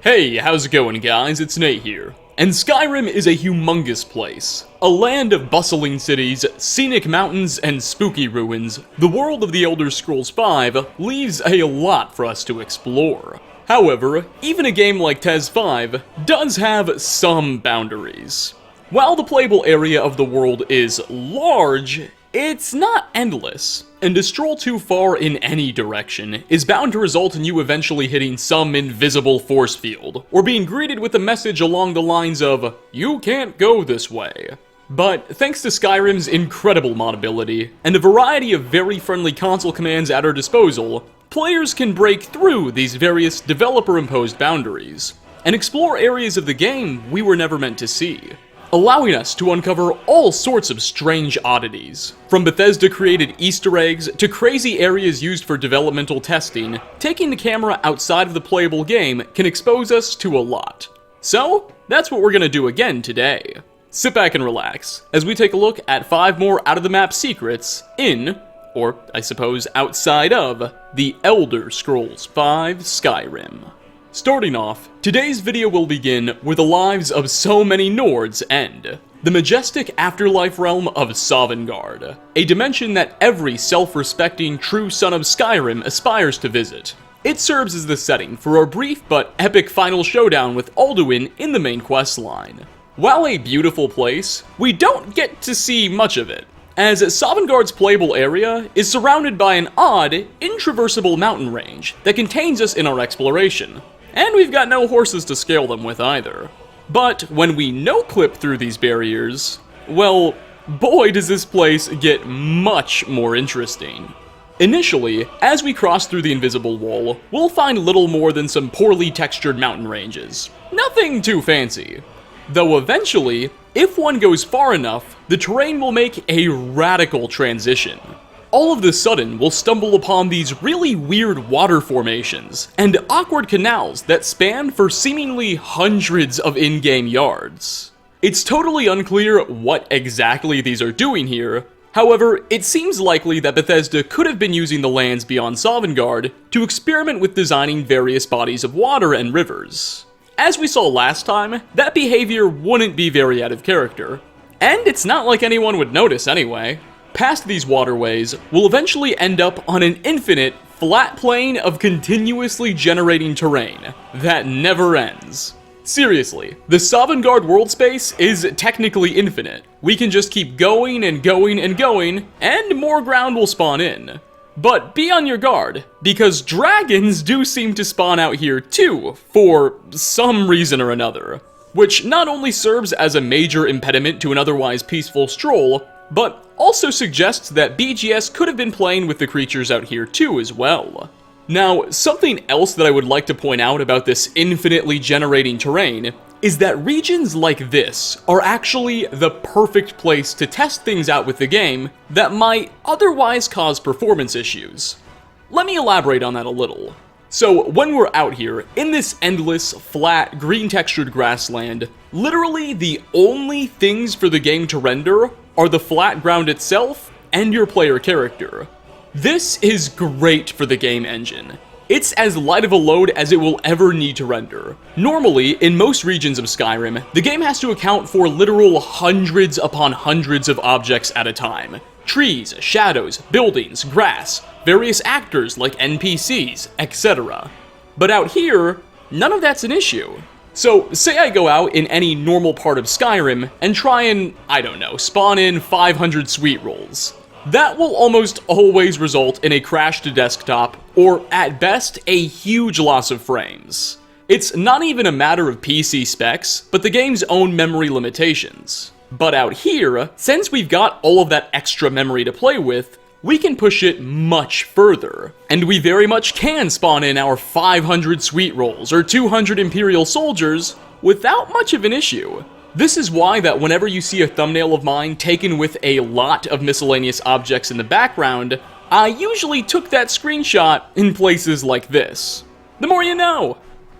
Hey, how's it going guys? It's Nate here. And Skyrim is a humongous place. A land of bustling cities, scenic mountains, and spooky ruins, the world of the Elder Scrolls V leaves a lot for us to explore. However, even a game like TES 5 does have some boundaries. While the playable area of the world is large, it's not endless, and to stroll too far in any direction is bound to result in you eventually hitting some invisible force field, or being greeted with a message along the lines of, "You can't go this way." But thanks to Skyrim's incredible modability, and a variety of very friendly console commands at our disposal, players can break through these various developer-imposed boundaries, and explore areas of the game we were never meant to see, allowing us to uncover all sorts of strange oddities. From Bethesda-created Easter eggs to crazy areas used for developmental testing, taking the camera outside of the playable game can expose us to a lot. So, that's what we're gonna do again today. Sit back and relax, as we take a look at 5 more out-of-the-map secrets in, or I suppose outside of, the Elder Scrolls V Skyrim. Starting off, today's video will begin where the lives of so many Nords end. The majestic afterlife realm of Sovngarde, a dimension that every self-respecting true son of Skyrim aspires to visit. It serves as the setting for our brief but epic final showdown with Alduin in the main questline. While a beautiful place, we don't get to see much of it, as Sovngarde's playable area is surrounded by an odd, intraversible mountain range that contains us in our exploration. And we've got no horses to scale them with either. But when we no-clip through these barriers, well, boy does this place get much more interesting. Initially, as we cross through the invisible wall, we'll find little more than some poorly textured mountain ranges. Nothing too fancy. Though eventually, if one goes far enough, the terrain will make a radical transition. All of a sudden, we'll stumble upon these really weird water formations, and awkward canals that span for seemingly hundreds of in-game yards. It's totally unclear what exactly these are doing here. However, it seems likely that Bethesda could have been using the lands beyond Sovngarde to experiment with designing various bodies of water and rivers. As we saw last time, that behavior wouldn't be very out of character. And it's not like anyone would notice anyway. Past these waterways, we'll eventually end up on an infinite, flat plane of continuously generating terrain that never ends. Seriously, the Sovngarde world space is technically infinite. We can just keep going and going and going, and more ground will spawn in. But be on your guard, because dragons do seem to spawn out here too, for some reason or another, which not only serves as a major impediment to an otherwise peaceful stroll, but also suggests that BGS could have been playing with the creatures out here too as well. Now, something else that I would like to point out about this infinitely generating terrain is that regions like this are actually the perfect place to test things out with the game that might otherwise cause performance issues. Let me elaborate on that a little. So, when we're out here, in this endless, flat, green-textured grassland, literally the only things for the game to render are the flat ground itself and your player character. This is great for the game engine. It's as light of a load as it will ever need to render. Normally, in most regions of Skyrim, the game has to account for literal hundreds upon hundreds of objects at a time. Trees, shadows, buildings, grass, various actors like NPCs, etc. But out here, none of that's an issue. So, say I go out in any normal part of Skyrim and try and, I don't know, spawn in 500 sweet rolls. That will almost always result in a crash to desktop, or at best, a huge loss of frames. It's not even a matter of PC specs, but the game's own memory limitations. But out here, since we've got all of that extra memory to play with, we can push it much further, and we very much can spawn in our 500 sweet rolls or 200 Imperial soldiers without much of an issue. This is why that whenever you see a thumbnail of mine taken with a lot of miscellaneous objects in the background, I usually took that screenshot in places like this. The more you know!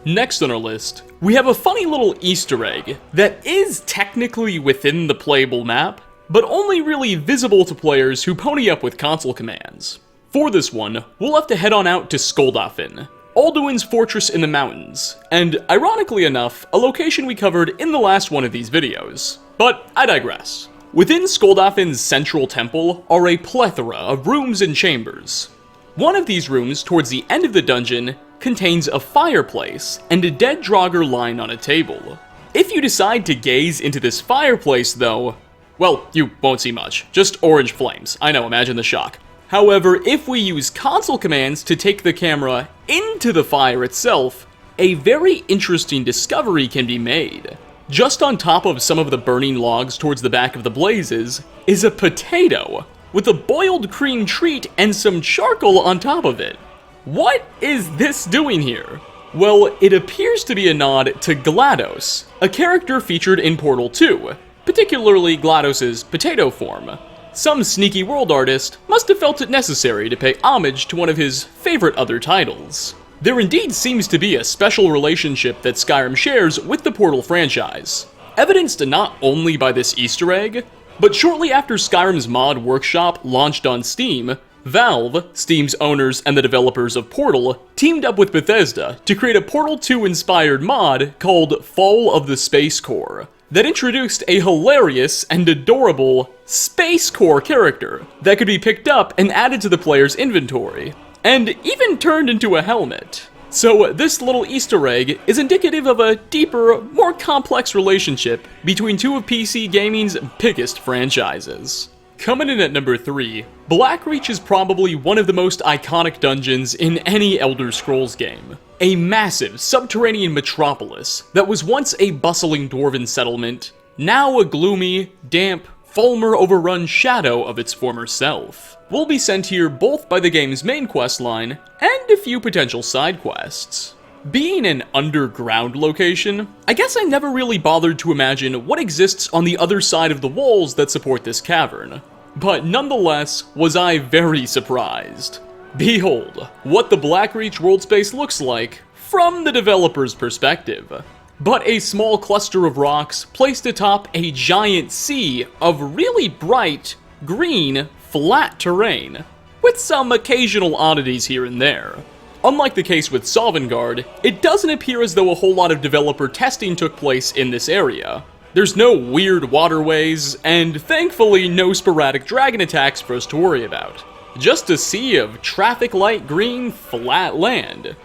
Next on our list, we have a funny little Easter egg that is technically within the playable map, but only really visible to players who pony up with console commands. For this one, we'll have to head on out to Dovahkiin, Alduin's fortress in the mountains, and ironically enough, a location we covered in the last one of these videos. But I digress. Within Skoldafin's central temple are a plethora of rooms and chambers. One of these rooms, towards the end of the dungeon, contains a fireplace and a dead Draugr lying on a table. If you decide to gaze into this fireplace though, well, you won't see much, just orange flames. I know, imagine the shock. However, if we use console commands to take the camera into the fire itself, a very interesting discovery can be made. Just on top of some of the burning logs towards the back of the blazes is a potato with a boiled cream treat and some charcoal on top of it. What is this doing here? Well, it appears to be a nod to GLaDOS, a character featured in Portal 2, particularly GLaDOS's potato form. Some sneaky world artist must have felt it necessary to pay homage to one of his favorite other titles. There indeed seems to be a special relationship that Skyrim shares with the Portal franchise, evidenced not only by this Easter egg, but shortly after Skyrim's mod workshop launched on Steam, Valve, Steam's owners and the developers of Portal, teamed up with Bethesda to create a Portal 2 inspired mod called Fall of the Space Corps, that introduced a hilarious and adorable Space Corps character that could be picked up and added to the player's inventory, and even turned into a helmet. So this little Easter egg is indicative of a deeper, more complex relationship between two of PC gaming's biggest franchises. Coming in at number 3, Blackreach is probably one of the most iconic dungeons in any Elder Scrolls game. A massive subterranean metropolis that was once a bustling dwarven settlement, now a gloomy, damp, Fulmer-overrun shadow of its former self. We'll be sent here both by the game's main questline and a few potential side quests. Being an underground location, I guess I never really bothered to imagine what exists on the other side of the walls that support this cavern. But nonetheless, was I very surprised. Behold, what the Blackreach world space looks like from the developer's perspective. But a small cluster of rocks placed atop a giant sea of really bright, green, flat terrain, with some occasional oddities here and there. Unlike the case with Sovngarde, it doesn't appear as though a whole lot of developer testing took place in this area. There's no weird waterways, and thankfully no sporadic dragon attacks for us to worry about. Just a sea of traffic light green, flat land.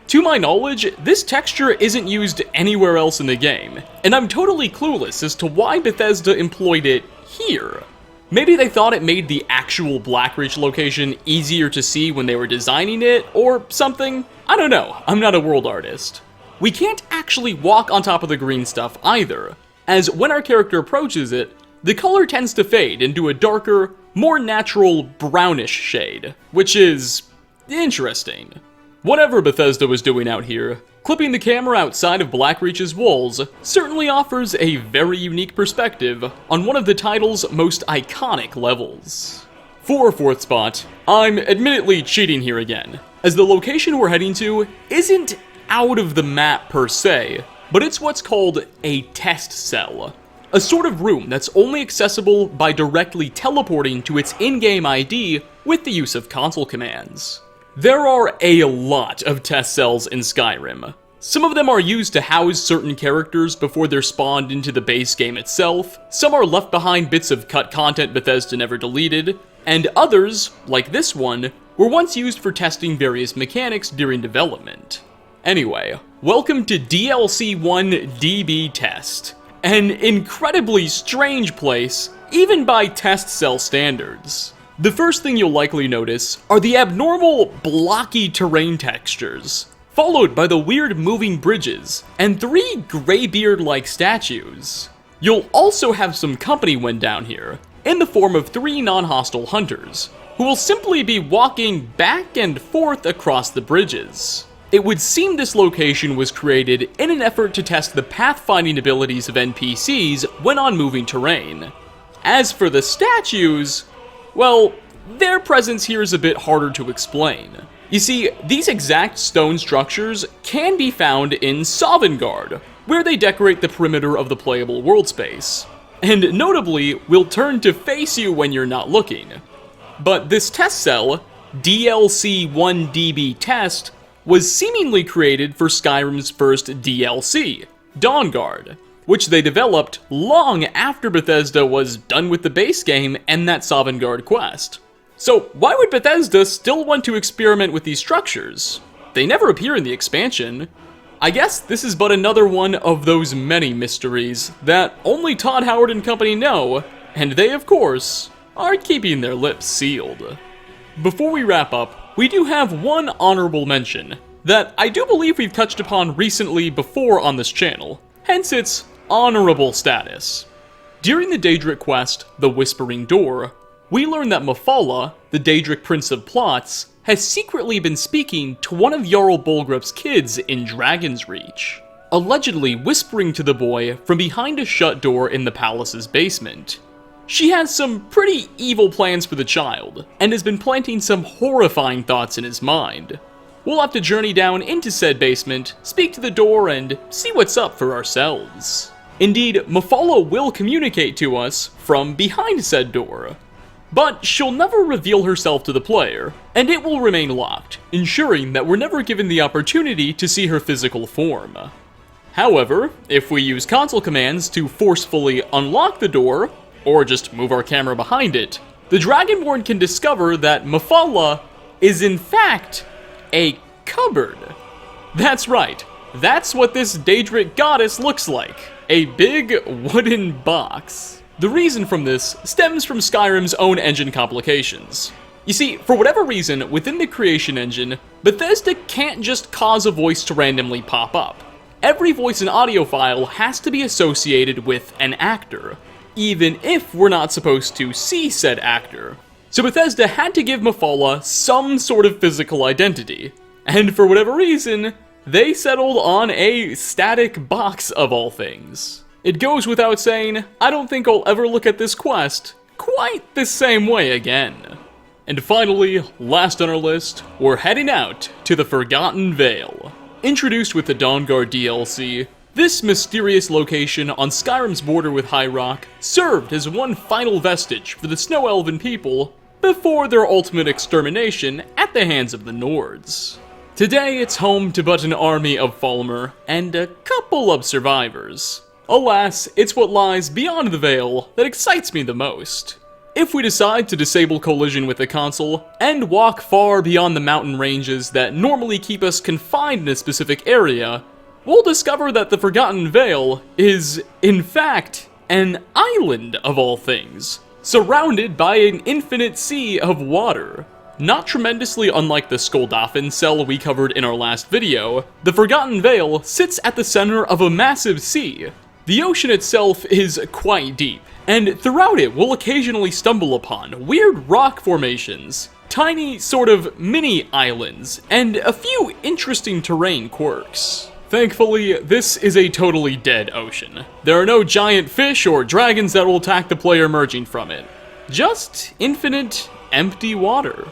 To my knowledge, this texture isn't used anywhere else in the game, and I'm totally clueless as to why Bethesda employed it here. Maybe they thought it made the actual Blackreach location easier to see when they were designing it, or something? I don't know, I'm not a world artist. We can't actually walk on top of the green stuff either, as when our character approaches it, the color tends to fade into a darker, more natural brownish shade, which is interesting. Whatever Bethesda was doing out here, clipping the camera outside of Blackreach's walls certainly offers a very unique perspective on one of the title's most iconic levels. For our 4th spot, I'm admittedly cheating here again, as the location we're heading to isn't out of the map per se, but it's what's called a test cell. A sort of room that's only accessible by directly teleporting to its in-game ID with the use of console commands. There are a lot of test cells in Skyrim. Some of them are used to house certain characters before they're spawned into the base game itself, some are left behind bits of cut content Bethesda never deleted, and others, like this one, were once used for testing various mechanics during development. Anyway, welcome to DLC 1 DB Test, an incredibly strange place, even by test cell standards. The first thing you'll likely notice are the abnormal, blocky terrain textures, followed by the weird moving bridges, and 3 graybeard-like statues. You'll also have some company when down here, in the form of 3 non-hostile hunters, who will simply be walking back and forth across the bridges. It would seem this location was created in an effort to test the pathfinding abilities of NPCs when on moving terrain. As for the statues, well, their presence here is a bit harder to explain. You see, these exact stone structures can be found in Sovngarde, where they decorate the perimeter of the playable world space, and notably will turn to face you when you're not looking. But this test cell, DLC 1DB Test, was seemingly created for Skyrim's first DLC, Dawnguard, which they developed long after Bethesda was done with the base game and that Sovngarde quest. So why would Bethesda still want to experiment with these structures? They never appear in the expansion. I guess this is but another one of those many mysteries that only Todd Howard and company know, and they, of course, are keeping their lips sealed. Before we wrap up, we do have one honorable mention that I do believe we've touched upon recently before on this channel, hence its honorable status. During the Daedric quest, The Whispering Door, we learn that Mephala, the Daedric Prince of Plots, has secretly been speaking to one of Jarl Bolgrup's kids in Dragon's Reach, allegedly whispering to the boy from behind a shut door in the palace's basement. She has some pretty evil plans for the child, and has been planting some horrifying thoughts in his mind. We'll have to journey down into said basement, speak to the door, and see what's up for ourselves. Indeed, Mephala will communicate to us from behind said door, but she'll never reveal herself to the player, and it will remain locked, ensuring that we're never given the opportunity to see her physical form. However, if we use console commands to forcefully unlock the door, or just move our camera behind it, the Dragonborn can discover that Mephala is in fact a cupboard. That's right, that's what this Daedric goddess looks like, a big wooden box. The reason from this stems from Skyrim's own engine complications. You see, for whatever reason, within the creation engine, Bethesda can't just cause a voice to randomly pop up. Every voice and audio file has to be associated with an actor, even if we're not supposed to see said actor. So Bethesda had to give Mephala some sort of physical identity, and for whatever reason, they settled on a static box of all things. It goes without saying, I don't think I'll ever look at this quest quite the same way again. And finally, last on our list, we're heading out to the Forgotten Vale. Introduced with the Dawnguard DLC, this mysterious location on Skyrim's border with High Rock served as one final vestige for the Snow Elven people before their ultimate extermination at the hands of the Nords. Today, it's home to but an army of Falmer and a couple of survivors. Alas, it's what lies beyond the veil that excites me the most. If we decide to disable collision with the console, and walk far beyond the mountain ranges that normally keep us confined in a specific area, we'll discover that the Forgotten Vale is, in fact, an island of all things, surrounded by an infinite sea of water. Not tremendously unlike the Skoldafen cell we covered in our last video, the Forgotten Vale sits at the center of a massive sea. The ocean itself is quite deep, and throughout it we'll occasionally stumble upon weird rock formations, tiny sort of mini islands, and a few interesting terrain quirks. Thankfully, this is a totally dead ocean. There are no giant fish or dragons that will attack the player emerging from it. Just infinite, empty water.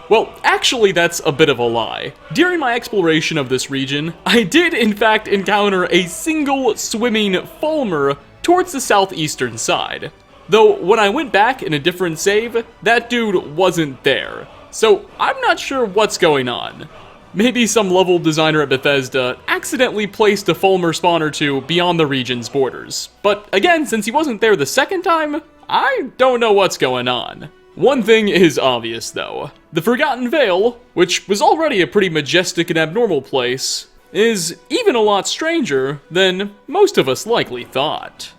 Well, actually that's a bit of a lie. During my exploration of this region, I did in fact encounter a single swimming Falmer towards the southeastern side. Though when I went back in a different save, that dude wasn't there. So I'm not sure what's going on. Maybe some level designer at Bethesda accidentally placed a Falmer spawn or two beyond the region's borders. But again, since he wasn't there the second time, I don't know what's going on. One thing is obvious though. The Forgotten Vale, which was already a pretty majestic and abnormal place, is even a lot stranger than most of us likely thought.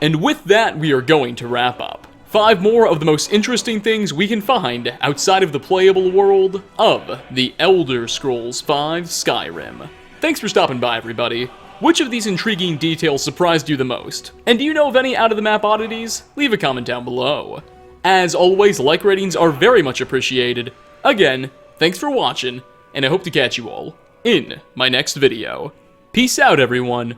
And with that, we are going to wrap up. 5 more of the most interesting things we can find outside of the playable world of The Elder Scrolls V Skyrim. Thanks for stopping by, everybody. Which of these intriguing details surprised you the most? And do you know of any out-of-the-map oddities? Leave a comment down below. As always, like ratings are very much appreciated. Again, thanks for watching, and I hope to catch you all in my next video. Peace out, everyone.